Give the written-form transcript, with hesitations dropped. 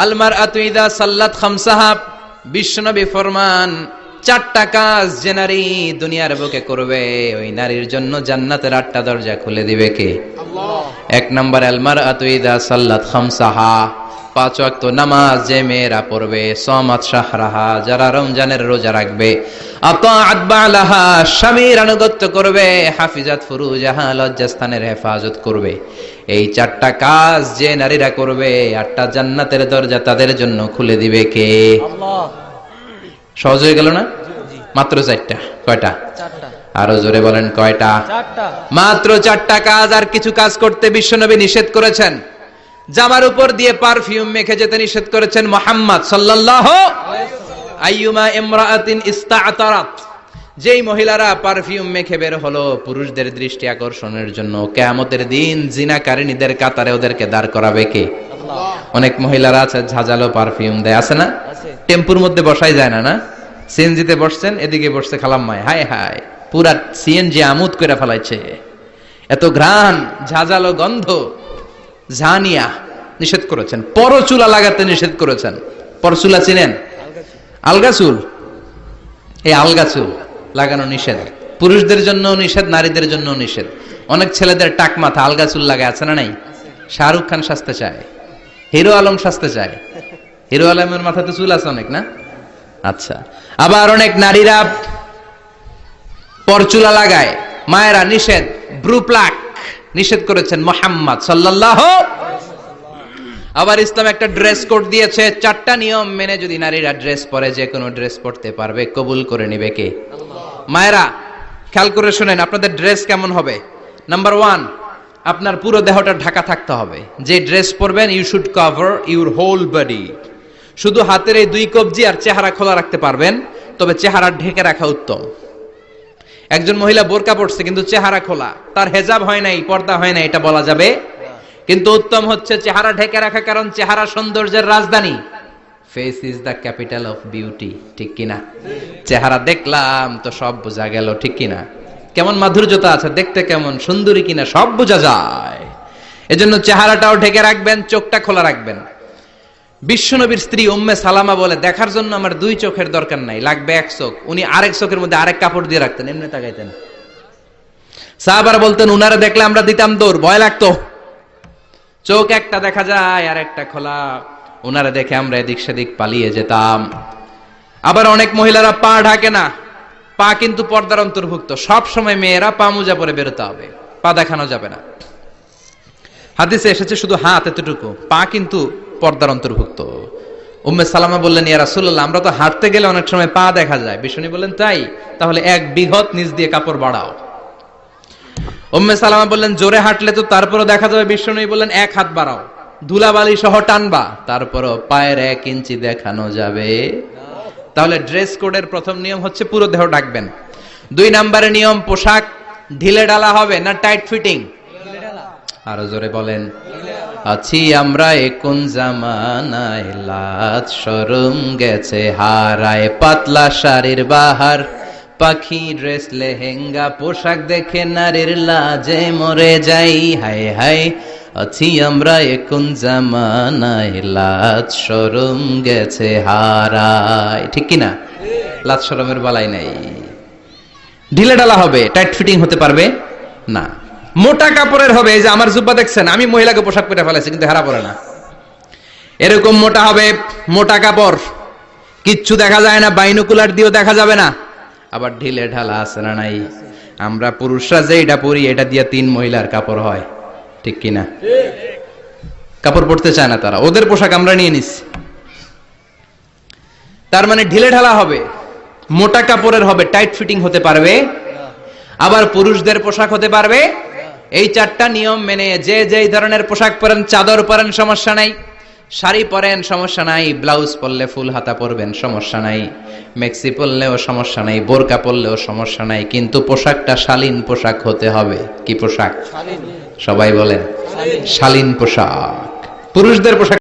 আল মারআতু ইযা সাল্লাত খামসাহা, বিশ্বনবী ফরমান চারটা কাজ যে নারী দুনিয়ার বুকে করবে ওই নারীর জন্য জান্নাতের 8টা দরজা খুলে দিবে কে? আল্লাহ। এক নম্বর আল মারআতু ইযা সাল্লাত খামসাহা, 5 ওয়াক্ত নামাজ যে মেয়েরা পড়বে, সামাত শাহরাহা, যারা রমজানের রোজা রাখবে, আতাআত বালাহা, স্বামীর আনুগত্য করবে, হাফিজাত ফুরুজাহা, লজ্জাস্থানের হেফাজত করবে। এই 4টা কাজ যে নারীরা করবে 8টা জান্নাতের দরজা তাদের জন্য খুলে দিবে কে? আল্লাহ। সহজ হয়ে গেল না? মাত্র 4টা। কয়টা? 4টা। আরো জোরে বলেন কয়টা? 4টা। মাত্র 4টা কাজ। আর কিছু কাজ করতে বিশ্বনবী নিষেধ করেছেন। জামার উপর দিয়ে পারফিউম মেখে যেতে নিষেধ করেছেন মুহাম্মদ সাল্লাল্লাহু আলাইহি ওয়াসাল্লাম। আইয়ুমা ইমরাআতিন ইস্তা'তারাত, যেই মহিলারা পারফিউম মেখে বের হলো পুরুষদের দৃষ্টি আকর্ষণের জন্য, কিয়ামতের দিন জিনাকারিনীদের কাতারে ওদেরকে দাঁড় করাবে কে? আল্লাহ। অনেক মহিলারা আছে ঝাঁঝালো পারফিউম দেয়, আছে না? টেম্পুর মধ্যে বসাই যায় না, না? সিএনজিতে বসছেন, এদিকে বসছে খালাম্মায়, হায় হায় পুরা সিএনজি আমোদ করে ফেলাইছে, এত ঘ্রাণ, ঝাঁঝালো গন্ধ। জানিয়া নিষেধ করেছেন। পরচুলা লাগাতে নিষেধ করেছেন। পরচুলা চিনেন? আলগা চুল, এই আলগা চুল লাগানো নিষেধ। পুরুষদের জন্য নিষেধ, নারীদের জন্য নিষেধ। অনেক ছেলেদের টাক মাথা আলগা চুল লাগায়, আছে না নাই? শাহরুখ খান সাজতে চায়, হিরো আলম সাজতে চায়। হিরো আলমের মাথাতে চুল আছে অনেক, না? আচ্ছা। আবার অনেক নারীরা পরচুলা লাগায়। মায়েরা নিষেধ। ব্রু প্লাক নিষেধ করেছেন মুহাম্মদ সাল্লাল্লাহু আলাইহি ওয়াসাল্লাম। আবার ইসলাম একটা ড্রেস কোড দিয়েছে। 4টা নিয়ম মেনে যদি নারীরা ড্রেস পরে যে কোনো ড্রেস পরতে পারবে, কবুল করে নেবে কে? আল্লাহ। মায়েরা খেয়াল করে শুনেন, আপনাদের ড্রেস কেমন হবে? নাম্বার 1, আপনার পুরো দেহটা ঢাকা থাকতে হবে। যে ড্রেস পরবেন you should cover your whole body. শুধু হাতের এই 2 কবজি আর চেহারা খোলা রাখতে পারবেন, তবে চেহারা ঢেকে রাখা উত্তম। একজন মহিলা বোরকা পড়ছে কিন্তু চেহারা খোলা, তার হেজাব হয় নাই, পর্দা হয় নাই, এটা বলা যাবে? কিন্তু উত্তম হচ্ছে চেহারা ঢেকে রাখা, কারণ চেহারা সৌন্দর্যের রাজধানী। Face is the capital of beauty, ঠিক কিনা? চেহারা দেখলাম তো সব বোঝা গেল, ঠিক কিনা? কেমন মাধুর্যতা আছে, দেখতে কেমন সুন্দরী কিনা সব বোঝা যায়। এজন্য চেহারাটাও ঢেকে রাখবেন, চোখটা খোলা রাখবেন। বিশ্বনবীর স্ত্রী উম্মে সালামা বলে, দেখার জন্য আমার 2 চোখের দরকার নাই, লাগবে 1 চোখ। উনি আরেক চোখের মধ্যে আরেক কাপড় দিয়ে রাখতেন, এমনি তাকাইতেন। সাহাবারা বলতেন উনারা দেখলে আমরা দিতাম দৌড়, ভয় লাগতো। চোখ একটা দেখা যায় আর একটা খোলা, উনারা দেখে আমরা এদিক সেদিক পালিয়ে যেতাম। আবার অনেক মহিলারা পা ঢাকে না, পা কিন্তু পর্দার অন্তর্ভুক্ত। সব সময় মেয়েরা পা মোজা পরে বেরোতে হবে, পা দেখানো যাবে না। হাদিসে এসেছে শুধু হাত এতটুকু, পা কিন্তু পর্দার অন্তর্ভুক্ত। উম্মে সালামা বললেন, ইয়া রাসূলুল্লাহ, আমরা তো হাঁটতে গেলে অনেক সময় পা দেখা যায়। বিষ্ণু বললেন, তাই? তাহলে 1 বিঘত নিচ দিয়ে কাপড় বাড়াও। উম্মে সালামা বললেন, জোরে হাঁটলে তো তারপরও দেখা যাবে। বিষ্ণু বললেন, 1 হাত বাড়াও, ধুলাবালি সহ টানবা, তারপরও পায়ের 1 ইঞ্চি দেখানো যাবে। তাহলে ড্রেস কোডের প্রথম নিয়ম হচ্ছে পুরো দেহ ঢাকবেন। 2 নম্বরে নিয়ম, পোশাক ঢিলে ঢালা হবে না টাইট ফিটিং? আরো জোরে বলেন। আছি আমরা কোন জামানায়, লাজ শরম গেছে হারায়, পাতলা শাড়ির বাহার, পাখি ড্রেস লেহেঙ্গা, পোশাক দেখে নারীর লাজে মরে যাই, হায় হায়। আছি আমরা কোন জামানায়, লাজ শরম গেছে হারায়, ঠিক কিনা? লাজ শরমের বালাই নাই। ঢিলে ঢালা হবে, টাইট ফিটিং হতে পারবে না। মোটা কাপড়ের হবে। এই যে আমার জুব্বা দেখছেন, আমি মহিলাকে পোশাক পরে ফেলেছি কিন্তু হেরা পরে না, এরকম মোটা হবে। মোটা কাপড়, কিচ্ছু দেখা যায় না, বাইনোকুলার দিয়েও দেখা যাবে না। আবার ঢিলে ঢালা আছে না নাই? আমরা পুরুষরা যে এটা পরি, এটা দিয়ে 3 মহিলার কাপড় হয়, ঠিক কিনা? কাপড় পরতে চায় না তারা, ওদের পোশাক আমরা নিয়ে নিছি। তার মানে ঢিলে ঢালা হবে, মোটা কাপড়ের হবে, টাইট ফিটিং হতে পারবে। আবার পুরুষদের পোশাক হতে পারবে। এই 4টা নিয়ম মেনে যে যেই ধরনের পোশাক পরেন, চাদর পরেন সমস্যা নাই, শাড়ি পরেন সমস্যা নাই, ব্লাউজ পরলে ফুল হাতা পরবেন সমস্যা নাই, মেক্সি পরলেও সমস্যা নাই, বোরকা পরলেও সমস্যা নাই, কিন্তু পোশাকটা শালীন পোশাক হতে হবে। কি পোশাক? সবাই বলেন, শালীন পোশাক। পুরুষদের পোশাক